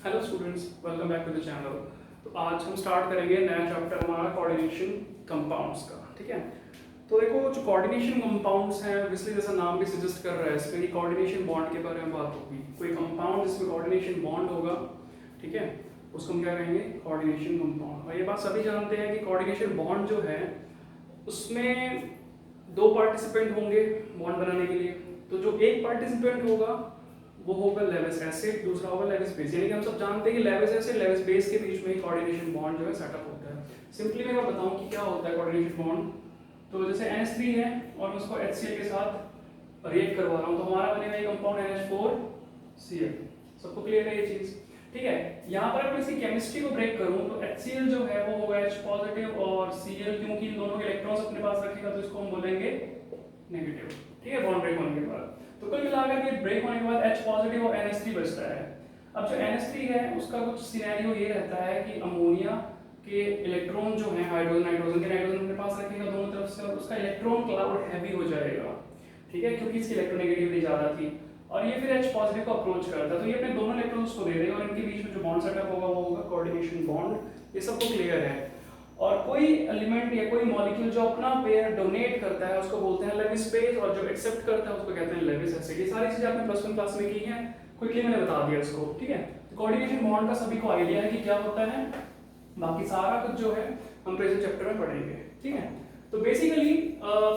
Hello students, welcome back to the channel. तो आज हम स्टार्ट करेंगे नया चैप्टर हमारा कोऑर्डिनेशन कंपाउंड्स का। ठीक है, तो देखो जो कोऑर्डिनेशन कंपाउंड्स हैं, ऑब्वियसली जैसा नाम भी सजेस्ट कर रहा है, इसमें कोऑर्डिनेशन बॉन्ड के बारे में बात होगी। कोई कंपाउंड जिसमें कोऑर्डिनेशन बॉन्ड होगा, ठीक है, उसको हम क्या कहेंगे, कोऑर्डिनेशन कंपाउंड। और ये बात सभी जानते हैं कि कोऑर्डिनेशन बॉन्ड जो है उसमें दो पार्टिसिपेंट होंगे बॉन्ड बनाने के लिए। तो जो एक पार्टिसिपेंट होगा वो होगा लेविस एसिड, दूसरा होगा लेविस बेस। यानी कि हम सब जानते हैं कि लेविस एसिड लेविस बेस के बीच में कोऑर्डिनेशन बॉन्ड जो है सेटअप होता है। सिंपली मैं बताऊं कि क्या होता है कोऑर्डिनेशन बॉन्ड। तो जैसे NH3 है और मैं उसको HCl के साथ रिएक्ट करवा रहा हूं, तो हमारा बनेगा ये कंपाउंड NH4Cl। सबको क्लियर है ये चीज? ठीक है, यहाँ पर अगर इसकी केमिस्ट्री को ब्रेक करूं तो HCl जो है वो होगा H पॉजिटिव और Cl, क्योंकि इन दोनों के इलेक्ट्रॉन्स अपने पास रखेगा तो इसको हम बोलेंगे नेगेटिव। ठीक है, बॉन्ड ब्रेक होने के बाद। तो कुल मिलाकर के ब्रेक होने के बाद H पॉजिटिव और NH3 बचता है। अब जो NH3 है उसका कुछ सिनेरियो ये रहता है कि अमोनिया के इलेक्ट्रॉन जो है हाइड्रोजन नाइट्रोजन के नाइट्रोजन अपने पास रखेगा दोनों तरफ से और उसका इलेक्ट्रॉन क्लाउड हैवी हो जाएगा। ठीक है, क्योंकि इसकी इलेक्ट्रोनेगेटिविटी ज्यादा थी और ये फिर H पॉजिटिव को अप्रोच करता है, तो ये अपने दोनों इलेक्ट्रॉन्स को दे देगा और इनके बीच में जो बॉन्ड सेटअप होगा वो होगा कोऑर्डिनेशन बॉन्ड। ये सबको क्लियर है। और कोई एलिमेंट या कोई मॉलिक्यूल जो अपना पेयर डोनेट करता है उसको बोलते हैं लेविस बेस, और जो एक्सेप्ट करता है उसको कहते हैं लेविस एसिड। ये सारी चीजें आपने +1 क्लास में की हैं, क्विकली मैंने बता दिया इसको। ठीक है, तो कोऑर्डिनेशन बॉन्ड का सभी को आइडिया है कि क्या होता है। बाकी सारा कुछ जो है हम प्रेजेंट चैप्टर में पढ़ेंगे। ठीक है, तो बेसिकली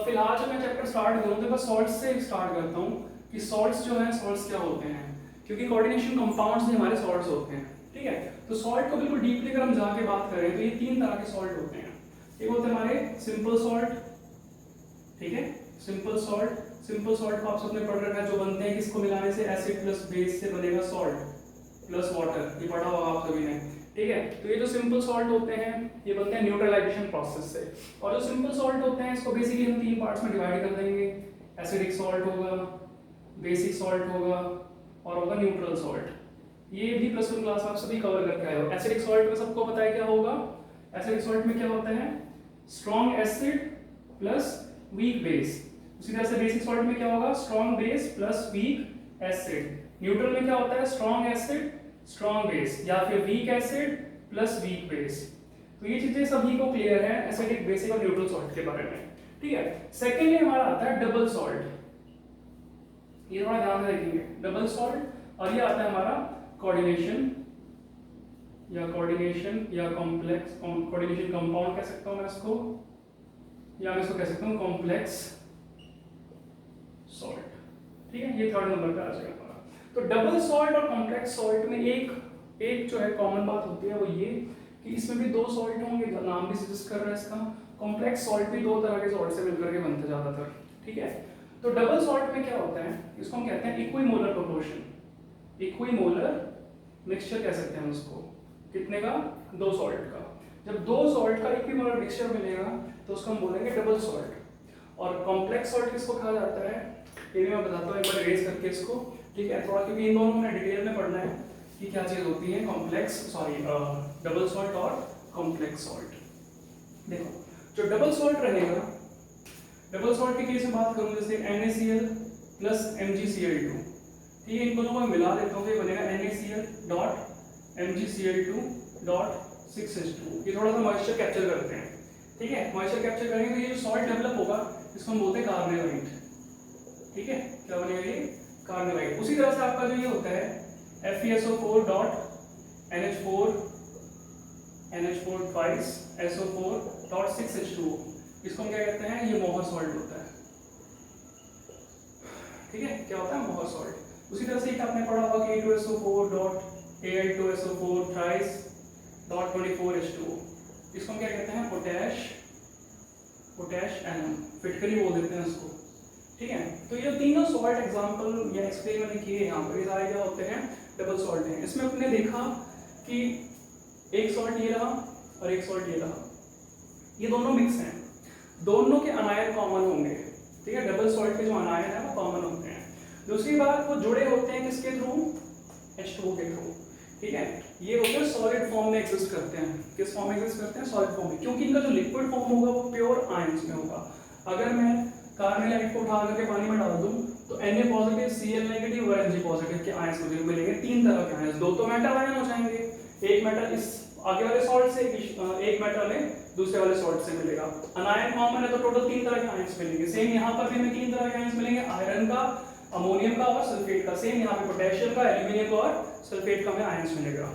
फिलहाल जब मैं चैप्टर स्टार्ट करूँ तो मैं सॉल्ट्स से स्टार्ट करता हूँ कि सॉल्ट्स जो है सॉल्ट्स क्या होते हैं, क्योंकि कोऑर्डिनेशन कंपाउंड्स भी हमारे सॉल्ट्स होते हैं। ठीक है, तो सॉल्ट को बिल्कुल डीपली अगर हम जाके बात करें तो ये 3 तरह के सॉल्ट होते हैं। एक होते हैं हमारे सिंपल सॉल्ट। ठीक है, सिंपल सॉल्ट, सिंपल सॉल्ट को आप सबने पढ़ रखा है, जो बनते हैं किसको मिलाने से, एसिड प्लस बेस से बनेगा सॉल्ट प्लस वाटर, ये पढ़ा होगा आप सभी ने। ठीक है, तो ये जो सिंपल सॉल्ट होते हैं ये बनते हैं न्यूट्रलाइजेशन प्रोसेस से। और जो सिंपल सॉल्ट होते हैं इसको बेसिकली हम 3 पार्ट्स में डिवाइड कर देंगे। एसिडिक सॉल्ट होगा, बेसिक सॉल्ट होगा और होगा न्यूट्रल सॉल्ट। ये भी +1 क्लास में आप सभी कवर करके आए हो। एसिडिक सॉल्ट में सबको पता है क्या होगा। एसिडिक सॉल्ट में क्या होता है, strong acid plus weak base. उसी तरह से बेसिक सॉल्ट में क्या होगा, strong base plus weak acid. Neutral में क्या होता है, स्ट्रॉन्ग एसिड स्ट्रॉन्ग बेस या फिर weak acid plus weak base. तो ये चीजें सभी को क्लियर है एसिडिक, बेसिक और न्यूट्रल सॉल्ट के बारे में। ठीक है, सेकेंडली हमारा आता है डबल सॉल्ट। ये थोड़ा ध्यान से देखेंगे, डबल सॉल्ट। और ये आता है हमारा कोऑर्डिनेशन या कॉम्प्लेक्स कोऑर्डिनेशन कंपाउंड कह सकता हूं मैं इसको, या मैं इसको कह सकता हूं कॉम्प्लेक्स सॉल्ट। ठीक है, ये 3rd नंबर पे आ जाएगा हमारा। तो डबल सॉल्ट और कॉम्प्लेक्स सॉल्ट में एक जो है कॉमन बात होती है वो ये कि इसमें भी 2 सॉल्ट होंगे, नाम भी सजेस्ट कर रहा है इसका। कॉम्प्लेक्स सॉल्ट भी 2 तरह के सॉल्ट से मिलकर के बनते ज्यादातर। ठीक है, तो डबल सॉल्ट में क्या होता है, इसको हम कहते हैं इक्विमोलर प्रोपोर्शन, इक्विमोलर मिक्सचर कह सकते हैं उसको। कितने का, 2 सॉल्ट का। जब 2 सॉल्ट का इक्विमोलर मिक्सचर मिलेगा तो उसको हम बोलेंगे डबल सॉल्ट। और कॉम्प्लेक्स सॉल्ट किसको कहा जाता है, ये भी मैं बताता हूँ एक बार इरेज करके इसको। ठीक है, थोड़ा क्योंकि इन दोनों में डिटेल में पढ़ना है कि क्या चीज होती है डबल सॉल्ट और कॉम्प्लेक्स सॉल्ट। देखो, जो डबल सॉल्ट रहेगा, डबल सॉल्ट के केस में बात करूं जैसे NaCl प्लस MgCl2। ठीक है, इन दोनों को मैं मिला देता हूँ तो ये बनेगा NaCl dot MgCl2 dot 6H2। ये थोड़ा सा मॉइस्चर कैप्चर करते हैं। ठीक है, मॉइस्चर कैप्चर करेंगे तो ये जो सॉल्ट डेवलप होगा इसको हम बोलते हैं कार्नेलाइट। ठीक है, क्या बनेगा ये, कार्नेलाइट। उसी तरह से आपका जो ये होता है FeSO4 dot NH4 twice SO4 dot 6H2, इसको हम क्या कहते हैं, ये मोहर सॉल्ट होता है। ठीक है, क्या होता है, मोहर सॉल्ट। उसी तरह से एक आपने पढ़ा होगा कि A2SO4 dot Al2SO4 thrice dot 24H2, इसको हम क्या कहते हैं, पोटैश एनम, फिटकरी बोल देते हैं इसको। ठीक है, तो ये तीनों सॉल्ट एग्जांपल या एक्सप्लेन मैंने किए यहाँ पर, ये सारे क्या होते हैं, डबल सॉल्ट हैं। इसमें अपने देखा कि एक सॉल्ट ये रहा और एक सॉल्ट ये रहा, ये दोनों मिक्स हैं, दोनों के अनायन कॉमन होंगे। ठीक है, डबल सॉल्ट के जो अनायन है वो कॉमन होते हैं। दूसरी बात, वो जुड़े होते हैं किसके थ्रू, H2O के थ्रू। ठीक है, ये होते हैं सॉलिड फॉर्म में एग्जिस्ट करते हैं। किस फॉर्म में एग्जिस्ट करते हैं, सॉलिड फॉर्म में, क्योंकि इनका जो लिक्विड फॉर्म होगा वो प्योर आयंस में होगा। अगर मैं कार्नेलाइट को उठा करके पानी में डाल दूं तो Na पॉजिटिव Cl नेगेटिव और Mg पॉजिटिव के आयंस मुझे मिलेंगे। 3 तरह के आयंस, 2 तो मेटल आयन हो जाएंगे एक मेटल इस आगे वाले सॉल्ट से, एक मेटल हमें दूसरे वाले सॉल्ट से मिलेगा। अनायन कॉमन है तो टोटल 3 तरह के आयंस मिलेंगे। सेम यहाँ पर भी हमें 3 तरह के आयंस मिलेंगे, आयरन का, अमोनियम का और सल्फेट का। सेम यहाँ पे पोटेशियम का, एल्यूमिनियम का और सल्फेट का हमें आयंस मिलेगा।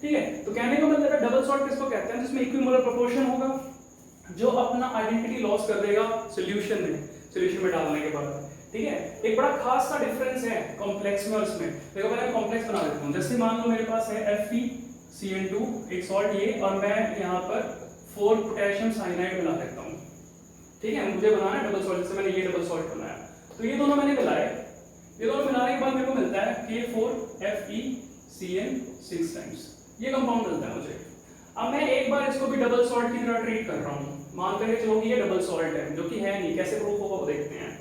ठीक है, तो कहने का मतलब है डबल सॉल्ट किसको कहते हैं, जिसमें इक्विमोलर प्रोपोर्शन होगा, जो अपना आइडेंटिटी लॉस कर देगा सॉल्यूशन में डालने के बाद। ठीक है, एक बड़ा खास सा डिफरेंस है कॉम्प्लेक्स में और इसमें। देखो पहले मैं कॉम्प्लेक्स बना देता हूं। जैसे मान लो मेरे पास है FeCN2 एक सॉल्ट ये, और मैं यहाँ पर 4 पोटेशियम साइनाइड मिला देता हूँ। ठीक है, मुझे बनाना है डबल सॉल्ट, जैसे मैंने ये डबल सॉल्ट बनाया, तो ये दोनों मैंने मिलाए। ये दोनों मिलाने के बाद मेरे को मिलता है K4FeCN6 टाइम्स, ये कंपाउंड मिलता है मुझे। अब मैं एक बार इसको भी डबल सॉल्ट की तरह ट्रीट कर रहा हूँ, मान करके चलो कि ये डबल सॉल्ट है, जो कि है नहीं। कैसे प्रूफ होगा वो देखते हैं।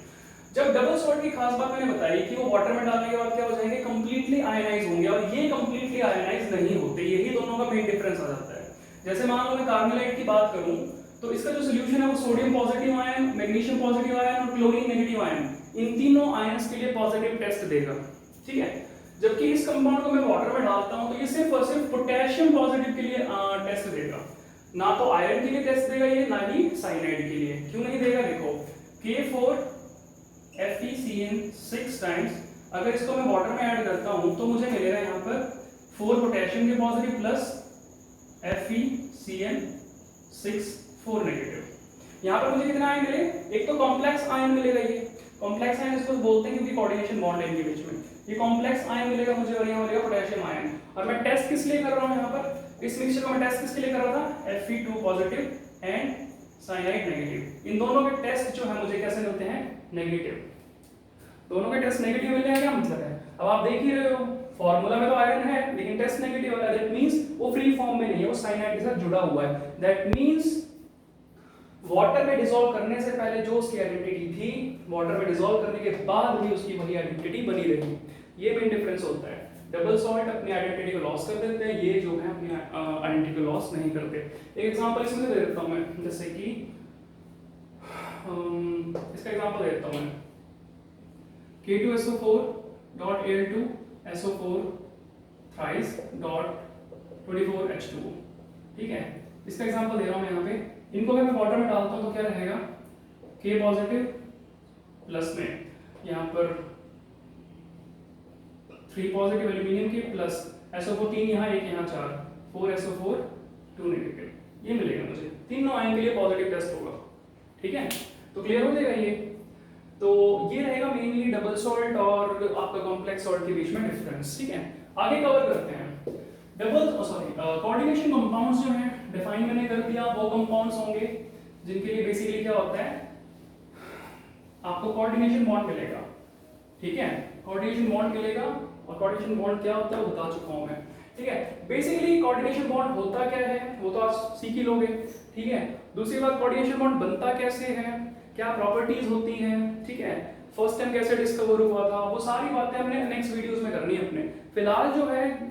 जब डबल सॉल्ट की खास बात मैंने बताई कि वो वाटर में डालने के बाद क्या हो जाएंगे, कंप्लीटली आयनाइज होंगे, और ये कंप्लीटली आयनाइज नहीं होते। यही दोनों का मेन डिफरेंस आ जाता है। जैसे मान लो मैं कार्मेलाइट की बात करूं, तो इसका जो सॉल्यूशन है वो sodium positive ion, magnesium positive ion और क्लोरीन नेगेटिव आयन, इन तीनों आयंस के लिए पॉजिटिव टेस्ट देगा। ठीक है, जबकि इस कंपाउंड को मैं वाटर में डालता हूं तो ये सिर्फ और सिर्फ पोटेशियम पॉजिटिव के लिए टेस्ट देगा, ना तो आयरन के लिए टेस्ट देगा ये, ना ही साइनाइड के लिए। क्यों नहीं देगा, देखो K4FeCN6 टाइम्स, अगर इसको मैं वाटर में ऐड करता हूं तो मुझे मिलेगा यहाँ पर 4 पोटेशियम के पॉजिटिव प्लस FeCN6 4 नेगेटिव। यहाँ पर मुझे कितना आयन मिले, एक तो कॉम्प्लेक्स आयन मिलेगा, ये कॉम्प्लेक्स आयन इसको बोलते हैं क्योंकि कोऑर्डिनेशन बॉन्ड है इनके बीच में। ये कॉम्प्लेक्स आयन मिलेगा मुझे, और यहाँ मिलेगा पोटेशियम आयन। और मैं टेस्ट किस लिए कर रहा हूँ, यहाँ पर इस मिक्सचर को मैं टेस्ट किसके लिए कर रहा था, Fe2 positive and cyanide negative. इन दोनों के टेस्ट जो है मुझे कैसे मिलते हैं, नेगेटिव। दोनों के टेस्ट नेगेटिव मिलने का क्या मतलब है, अब आप देख ही रहे हो, फॉर्मूला में तो आयरन है लेकिन टेस्ट नेगेटिव है। दैट मींस वो फ्री फॉर्म में नहीं है, वो साइनाइड के साथ जुड़ा हुआ है। दैट मींस वाटर में डिसॉल्व करने से पहले जो उसकी आइडेंटिटी थी, वाटर में डिसॉल्व करने के बाद भी उसकी वही आइडेंटिटी बनी रही। ये मेन डिफरेंस होता है। डबल सॉल्ट अपनी आइडेंटिटी को लॉस कर देते हैं, ये जो है अपनी आइडेंटिटी को लॉस नहीं करते। एक एग्जांपल इसमें दे देता हूं मैं, जैसे कि इसका एग्जांपल देता हूं मैं, K2SO4.Al2SO4 thrice dot 24H2O। ठीक है, इसका एग्जांपल दे रहा हूं मैं यहाँ पे। इनको अगर मैं वाटर में डालता हूं तो क्या रहेगा, K पॉजिटिव प्लस में यहाँ पर 3 पॉजिटिव एल्यूमिनियम के प्लस SO4 3 यहाँ 1 यहाँ 4 4SO4 2 नेगेटिव, ये मिलेगा मुझे। तीनों आयन के लिए पॉजिटिव टेस्ट होगा। ठीक है, तो क्लियर हो जाएगा ये। तो ये रहेगा मेनली डबल सॉल्ट और आपका कॉम्प्लेक्स सॉल्ट के बीच में डिफरेंस। ठीक है, आगे कवर करते हैं। कोऑर्डिनेशन कंपाउंड्स जो हैं डिफाइन मैंने कर दिया, वो कंपाउंड्स होंगे जिनके लिए बेसिकली क्या होता है, आपको कोऑर्डिनेशन बॉन्ड मिलेगा। ठीक है, कोऑर्डिनेशन बॉन्ड मिलेगा, और कोऑर्डिनेशन बॉन्ड क्या होता है वो बता चुका हूं मैं। ठीक है, बेसिकली कोऑर्डिनेशन बॉन्ड होता क्या है वो तो आप सीख ही लोगे। ठीक है, दूसरी बात कोऑर्डिनेशन बॉन्ड बनता कैसे है, क्या प्रॉपर्टीज होती हैं, ठीक है, फर्स्ट टाइम कैसे डिस्कवर हुआ था, वो सारी बातें हमने नेक्स्ट वीडियोस में करनी है अपने। फिलहाल जो है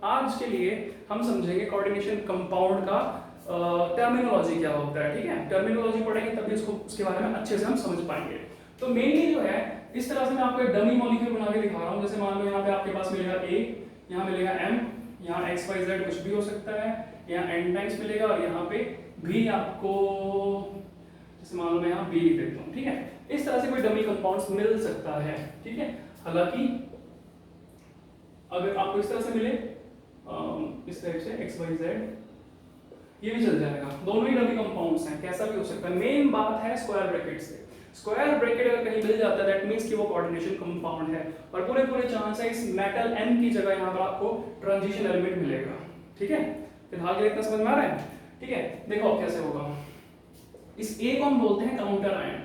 आज के लिए हम समझेंगे कोऑर्डिनेशन कंपाउंड का टर्मिनोलॉजी क्या होता है। ठीक है, टर्मिनोलॉजी पढ़ेंगे तभी उसको उसके बारे में अच्छे से हम समझ पाएंगे। तो मेनली जो है इस तरह से मैं आपको एक डमी मॉलिक्यूल बना के दिखा रहा हूँ। जैसे मान लो यहाँ पे आपके पास मिलेगा A, यहाँ मिलेगा M, यहाँ XYZ कुछ भी हो सकता है, यहाँ N टाइम्स मिलेगा, और यहाँ पे भी आपको जैसे मान लो मैं यहाँ B लिख देता हूँ। ठीक है, इस तरह से कोई डमी कंपाउंड्स मिल सकता है। ठीक है, हालांकि अगर आपको इस तरह से मिले इस टाइप से XYZ, ये भी चल जाएगा, दोनों ही डमी कंपाउंड्स हैं, कैसा भी हो सकता है। मेन बात है स्क्वायर ब्रैकेट से। स्क्वायर ब्रैकेट अगर कहीं मिल जाता है दैट मींस कि वो कोऑर्डिनेशन कंपाउंड है, और पूरे चांस है इस मेटल M की जगह यहाँ पर आपको ट्रांजिशन एलिमेंट मिलेगा। ठीक है, फिलहाल ये इतना समझ में आ रहा है। ठीक है, देखो अब कैसे होगा। इस A को हम बोलते हैं काउंटर आयन।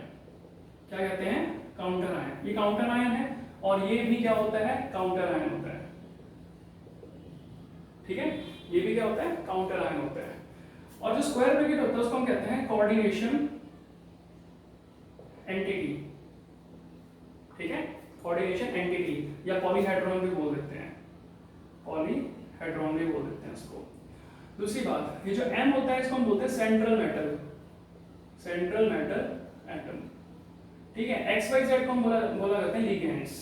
क्या कहते हैं, काउंटर आयन। ये काउंटर आयन है, और ये भी क्या होता है, काउंटर आयन होता है। ठीक है, ये भी क्या होता है, काउंटर आयन होता है। और जो स्क्वायर ब्रैकेट होता है उसको हम कहते हैं कोऑर्डिनेशन एंटिटी। ठीक है, कोऑर्डिनेशन एंटिटी या पॉलीहेड्रॉन भी बोल देते हैं, पॉलीहेड्रॉन भी बोल देते हैं इसको। दूसरी बात, ये जो M होता है इसको हम बोलते हैं central metal, central metal atom. ठीक है, XYZ को हम बोला करते हैं लिगेंड्स।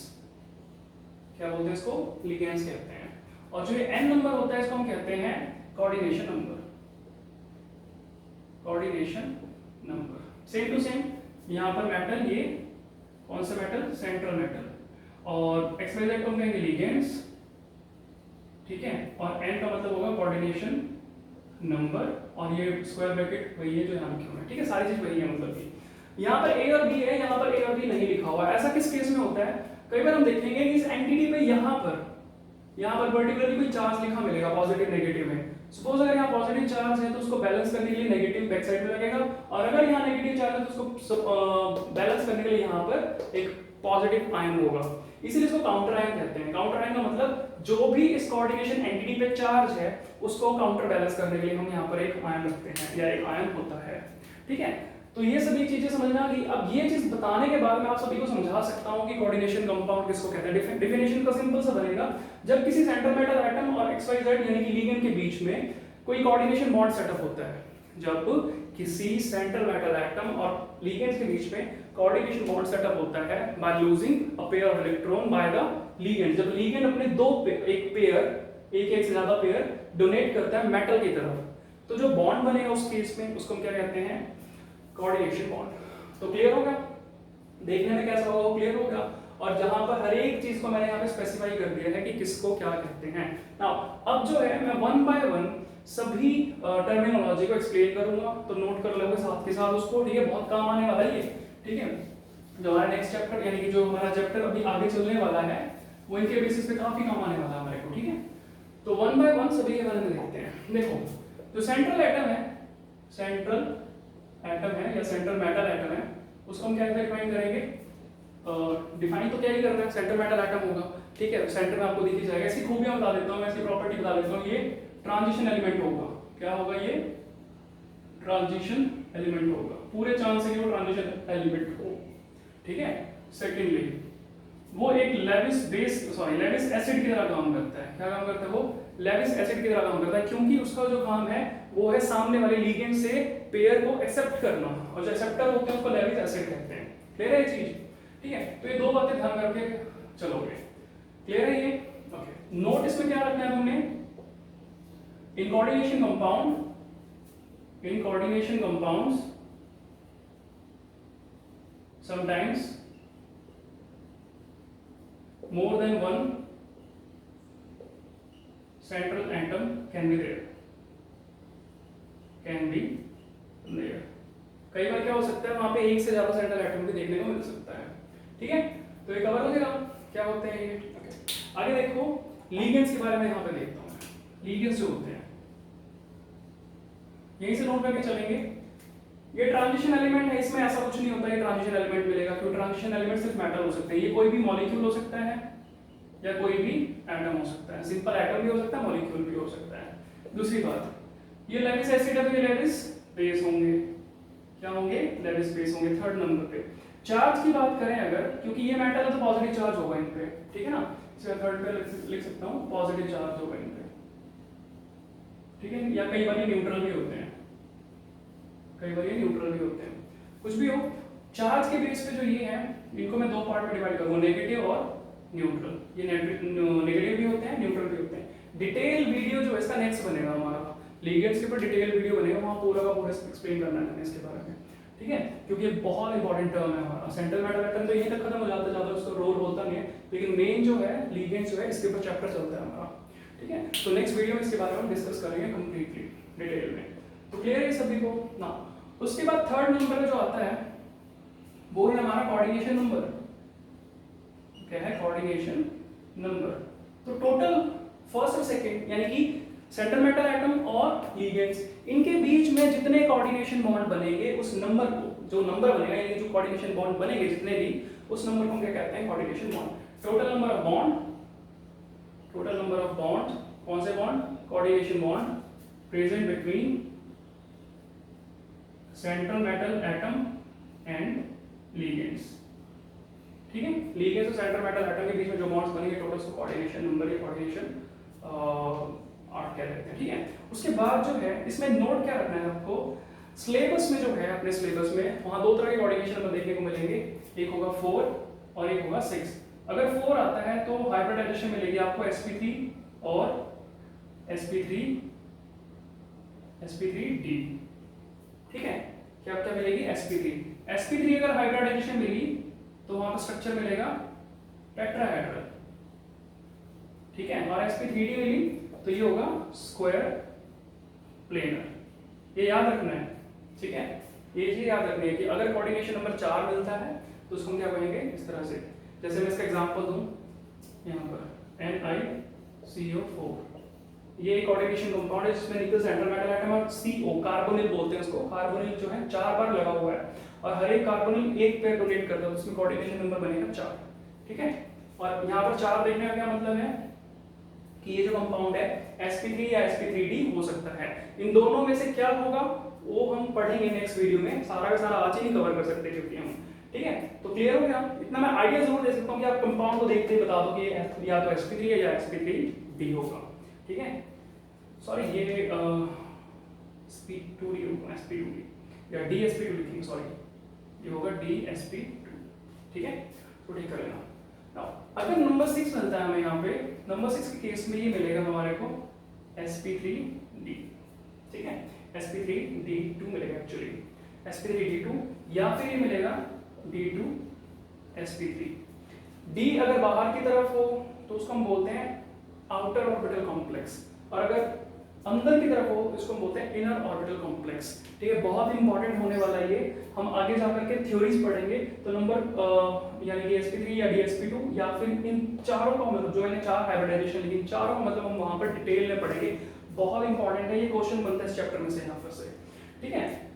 क्या बोलते हैं इसको, लिगेंड्स कहते हैं। और जो ये n नंबर होता है इसको हम कहते हैं coordination number. Coordination number same to same, यहाँ पर मेटल, ये कौन सा मेटल, सेंट्रल मेटल, और XYZ को हम कहेंगे लिगेंड्स, ठीक है, और n का मतलब होगा कोऑर्डिनेशन नंबर, और ये स्क्वायर ब्रैकेट वही है जो यहाँ लिखे हुए हैं, ठीक है, सारी चीज वही है, मतलब कि यहाँ पर A और B है, यहाँ पर A और B नहीं लिखा हुआ है। ऐसा किस केस में होता है, कई बार हम देखेंगे कि इस एंटिटी पे यहाँ पर पर्टिकुलरली कोई चार्ज लिखा मिलेगा पॉजिटिव नेगेटिव में। सपोज अगर यहाँ पॉजिटिव चार्ज है तो उसको बैलेंस करने के लिए नेगेटिव बैक साइड में लगेगा, और अगर यहाँ नेगेटिव चार्ज है तो उसको बैलेंस करने के लिए यहाँ पर एक पॉजिटिव आयन होगा, इसीलिए इसको काउंटर आयन कहते हैं। काउंटर आयन का मतलब जो भी इस कोऑर्डिनेशन एंटिटी पे चार्ज है उसको काउंटर बैलेंस करने के लिए हम यहाँ पर एक आयन रखते हैं या एक आयन होता है, ठीक है। तो ये सभी चीजें समझना कि अब ये चीज बताने के बाद मैं आप सभी को समझा सकता हूँ कि कोऑर्डिनेशन कंपाउंड किसको कहते हैं। डेफिनेशन का सिंपल सा बनेगा, जब किसी सेंट्रल मेटल एटम और XYZ यानी कि लिगेंड के बीच में कोई कोऑर्डिनेशन बॉन्ड सेटअप होता है, जब किसी सेंट्रल मेटल एटम और लिगेंड के बीच में कोऑर्डिनेशन बॉन्ड सेटअप होता है by losing a pair of electron by the ligand, जब लिगेंड अपने एक से ज्यादा पेयर डोनेट करता है मेटल की तरफ, तो जो बॉन्ड बनेगा उस केस में उसको हम क्या कहते हैं, कोऑर्डिनेशन बॉन्ड। तो क्लियर होगा, देखने में कैसा होगा, क्लियर होगा। और जहां पर हर एक चीज को मैंने यहाँ पे स्पेसिफाई कर दिया है कि किसको क्या कहते हैं। नाउ अब जो है मैं वन बाय वन सभी टर्मिनोलॉजी को एक्सप्लेन करूंगा, तो नोट कर लोगे साथ के साथ उसको, ठीक है, बहुत काम आने वाला है ये, ठीक है। जो हमारा नेक्स्ट चैप्टर यानी कि जो हमारा चैप्टर अभी आगे चलने वाला है वो इनके बेसिस पे काफी काम आने वाला है हमारे को, ठीक है। तो वन बाय वन सभी के बारे में देखते हैं। देखो जो सेंट्रल एटम है, सेंट्रल एटम है या सेंट्रल मेटल एटम है, उसको हम क्या डिफाइन करेंगे, डिफाइन तो क्या ही करना है, सेंट्रल मेटल एटम होगा, ठीक है। सेंटर में आपको दिख ही जाएगा, इसकी खूबियां बता देता हूं मैं, इसकी प्रॉपर्टी बता देता हूं। ये ट्रांजिशन एलिमेंट होगा, क्या होगा, ये ट्रांजिशन एलिमेंट होगा, पूरे चांस है कि वो ट्रांजिशन एलिमेंट हो, ठीक है। सेकेंडली वो एक लेविस एसिड की तरह काम करता है, क्या काम करता है, वो लेविस एसिड की तरह काम करता है, क्योंकि उसका जो काम है वो है सामने वाले लिगेंड से पेयर को एक्सेप्ट करना, और जो एक्सेप्टर होते हैं उसको लेविस एसिड कहते हैं। क्लियर है ये चीज, ठीक है। तो ये दो बातें ध्यान रखे चलोगे, क्लियर है ये, ओके। नोट इसमें क्या रखना है हमने, in coordination compounds sometimes more than one central atom can be there, कई बार क्या हो सकता है वहां पे एक से ज्यादा सेंट्रल एटम भी देखने को मिल सकता है, ठीक है। तो ये कवर हो जाएगा क्या होते हैं ये, ओके। आगे देखो लिगेंड्स के बारे में यहाँ पे देखता हूँ मैं। लिगेंड्स जो होते हैं यहीं से नोट करके चलेंगे, ये ट्रांजिशन एलिमेंट है, इसमें ऐसा कुछ नहीं होता है ट्रांजिशन एलिमेंट मिलेगा, क्योंकि ट्रांजिशन एलिमेंट सिर्फ मेटल हो सकते हैं, ये कोई भी मॉलिक्यूल हो सकता है या कोई भी एटम हो सकता है, सिंपल एटम भी हो सकता है, मॉलिक्यूल भी हो सकता है। दूसरी बात, ये लेविस एसिड है तो ये लेविस बेस होंगे, क्या होंगे, लेविस बेस होंगे। थर्ड नंबर पे चार्ज की बात करें अगर, क्योंकि ये मेटल है तो पॉजिटिव चार्ज होगा इन पे, ठीक है ना, इसका थर्ड पे लिख सकता हूँ पॉजिटिव चार्ज होगा इन पे, ठीक है। या कई बार ये न्यूट्रल भी होते हैं, कुछ भी हो, चार्ज के बेस पे जो ये है इनको मैं दो पार्ट में डिवाइड करूंगा, नेगेटिव और न्यूट्रल। ये नेगेटिव भी होते हैं, न्यूट्रल भी होते हैं। डिटेल वीडियो जो है इसका नेक्स्ट बनेगा हमारा, लिगेंड्स के ऊपर डिटेल वीडियो बनेगा, वहां पूरा का पूरा एक्सप्लेन करना है इसके बारे में, ठीक है। क्योंकि ये बहुत इंपॉर्टेंट टर्म है हमारा, सेंट्रल मेटल एटम तो यहीं तक खत्म हो जाता है, ज्यादा उसका रोल होता नहीं है, लेकिन मेन जो है लिगेंड्स जो है इसके ऊपर चैप्टर चलता है हमारा, ठीक है। तो नेक्स्ट वीडियो में इसके बारे में डिस्कस करेंगे कंप्लीटली डिटेल में। तो क्लियर है सभी को ना। उसके बाद थर्ड नंबर जो आता है वो है हमारा कोऑर्डिनेशन नंबर, क्या है, कोऑर्डिनेशन नंबर। तो टोटल फर्स्ट और सेकंड यानी कि सेंट्रल मेटल एटम और लिगेंड्स, इनके बीच में जितने कोऑर्डिनेशन बॉन्ड बनेंगे उस नंबर को, जो नंबर बनेगा यानी जो कोऑर्डिनेशन बॉन्ड बनेंगे जितने भी, उस नंबर को हम क्या कहते हैं, coordination bond. Total number of bond, कौन से bond, coordination bond present between central metal atom and ligands, ठीक है। लिगेंड्स और सेंट्रल मेटल एटम के बीच में जो बॉन्ड्स बनेंगे टोटल उसको कोऑर्डिनेशन नंबर या कोऑर्डिनेशन आर्ट कह लेते हैं, ठीक है। उसके बाद जो है इसमें नोट क्या रखना है आपको, सिलेबस में जो है अपने सिलेबस में वहां दो तरह के कोऑर्डिनेशन नंबर देखने को मिलेंगे, एक होगा 4 और एक होगा 6। अगर 4 आता है तो हाइब्रिडाइजेशन मिलेगी आपको sp3 और sp3d, ठीक है। क्या क्या मिलेगी? sp3 अगर हाइब्रिडाइजेशन मिली तो वहां पर स्ट्रक्चर मिलेगा टेट्राहेड्रल, ठीक है। और sp3d मिली तो ये होगा स्क्वायर प्लेनर। ये याद रखना है, ठीक है। ये चीज याद रखनी है कि अगर कोऑर्डिनेशन नंबर 4 मिलता है तो उसको हम क्या कहेंगे? इस तरह से, जैसे मैं इसका एग्जांपल दूं यहाँ पर NiCO4, ये एक कोऑर्डिनेशन कंपाउंड है जिसमें निकल सेंट्रल मेटल एटम और CO कार्बोनिल बोलते हैं उसको। कार्बोनिल जो है 4 बार लगा हुआ है और हर एक कार्बोनिल एक पेयर डोनेट करता है, तो उसमें कोऑर्डिनेशन नंबर बनेगा 4, ठीक है। और यहाँ पर 4 देखने का क्या मतलब है कि ये जो कंपाउंड है sp3 या sp3d हो सकता है। इन दोनों में से क्या होगा वो हम पढ़ेंगे नेक्स्ट वीडियो में, सारा का सारा आज ही नहीं कवर कर सकते क्योंकि हम, ठीक है। तो क्लियर हो गया? इतना मैं आइडिया जरूर दे सकता हूँ कि आप कंपाउंड को देखते ही बता दो कि या तो sp3 है या sp3d होगा, ठीक है। सॉरी ये sp2d होगा, sp2d या dsp2 लिखेंगे, सॉरी ये होगा dsp2, ठीक है। तो ठीक कर लेना। अगर नंबर 6 मिलता है हमें यहाँ पे, नंबर 6 के केस में ये मिलेगा हमारे को sp3d, ठीक है। sp3d2 मिलेगा एक्चुअली, sp3d2 या फिर ये मिलेगा d2sp3। d अगर बाहर की तरफ हो तो उसको हम बोलते हैं आउटर ऑर्बिटल कॉम्प्लेक्स, और अगर अंदर की तरफ हो तो इसको हम बोलते हैं इनर ऑर्बिटल कॉम्प्लेक्स, ठीक है। बहुत इंपॉर्टेंट होने वाला ये, हम आगे जाकर के थ्योरीज पढ़ेंगे तो नंबर यानी कि sp3 या dsp2 या फिर इन चारों का मतलब जो मैंने 4 हाइब्रिडाइजेशन लिखी, चारों का मतलब हम वहां पर डिटेल में पढ़ेंगे। बहुत इंपॉर्टेंट है, ये क्वेश्चन बनता है इस चैप्टर में से यहाँ पर से, ठीक है।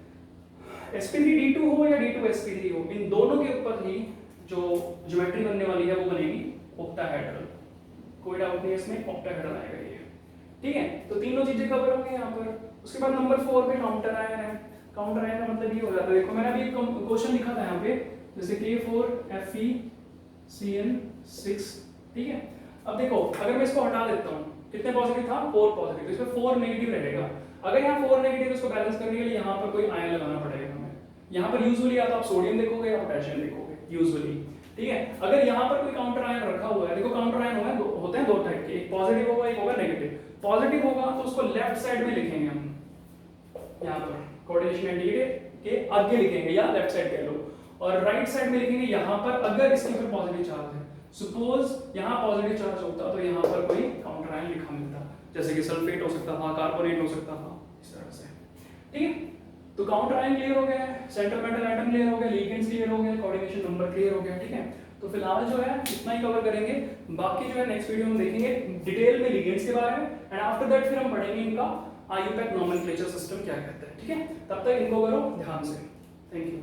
sp3d2 हो या d2sp3 हो, इन दोनों के ऊपर ही जो ज्योमेट्री बनने वाली है वो बनेगी ऑक्टाहेड्रल, कोई डाउट नहीं है इसमें, ऑक्टाहेड्रल आएगा ये, ठीक है। तो तीनों चीजें कवर हो गई यहाँ पर। उसके बाद नंबर 4 पे काउंटर आयन है। काउंटर आयन का मतलब ये हो जाता है, देखो मैंने अभी एक क्वेश्चन लिखा था यहाँ पे, जैसे K4FeCN6, ठीक है। अब देखो अगर मैं इसको हटा देता हूँ, कितने पॉजिटिव था? 4 पॉजिटिव, इसमें 4 नेगेटिव रहेगा। अगर यहाँ 4 नेगेटिव इसको बैलेंस करने के लिए यहाँ पर कोई आयन लगाना पड़ेगा हमें। यहाँ पर यूजुअली या तो आप सोडियम देखोगे या पोटेशियम देखोगे यूजुअली, ठीक है। अगर यहाँ पर कोई काउंटर आयन रखा हुआ है, देखो काउंटर आयन होते हैं 2 टाइप के, एक पॉजिटिव होगा एक होगा नेगेटिव। पॉजिटिव होगा तो उसको लेफ्ट साइड में लिखेंगे हम, यहाँ पर कोऑर्डिनेशन इंडिकेटर के आगे लिखेंगे या लेफ्ट साइड कह लो, और राइट साइड में लिखेंगे यहाँ पर अगर इसके ऊपर पॉजिटिव चार्ज है। सपोज यहाँ पॉजिटिव चार्ज होता तो यहाँ पर कोई काउंटर आयन लिखा मिलता, जैसे कि सल्फेट हो सकता था, कार्बोनेट हो सकता था, इस तरह से, ठीक है। तो काउंटर आयन क्लियर हो गया, सेंट्रल मेटल एटम क्लियर हो गया, लिगेंड्स क्लियर हो गया, कोऑर्डिनेशन नंबर क्लियर हो गया, ठीक है। तो फिलहाल जो है इतना ही कवर करेंगे, बाकी जो है नेक्स्ट वीडियो में देखेंगे डिटेल में लिगेंड्स के बारे में, एंड आफ्टर दैट फिर हम पढ़ेंगे इनका IUPAC नोमेनक्लेचर सिस्टम क्या कहता है, ठीक है। तब तक इनको करो ध्यान से, थैंक यू।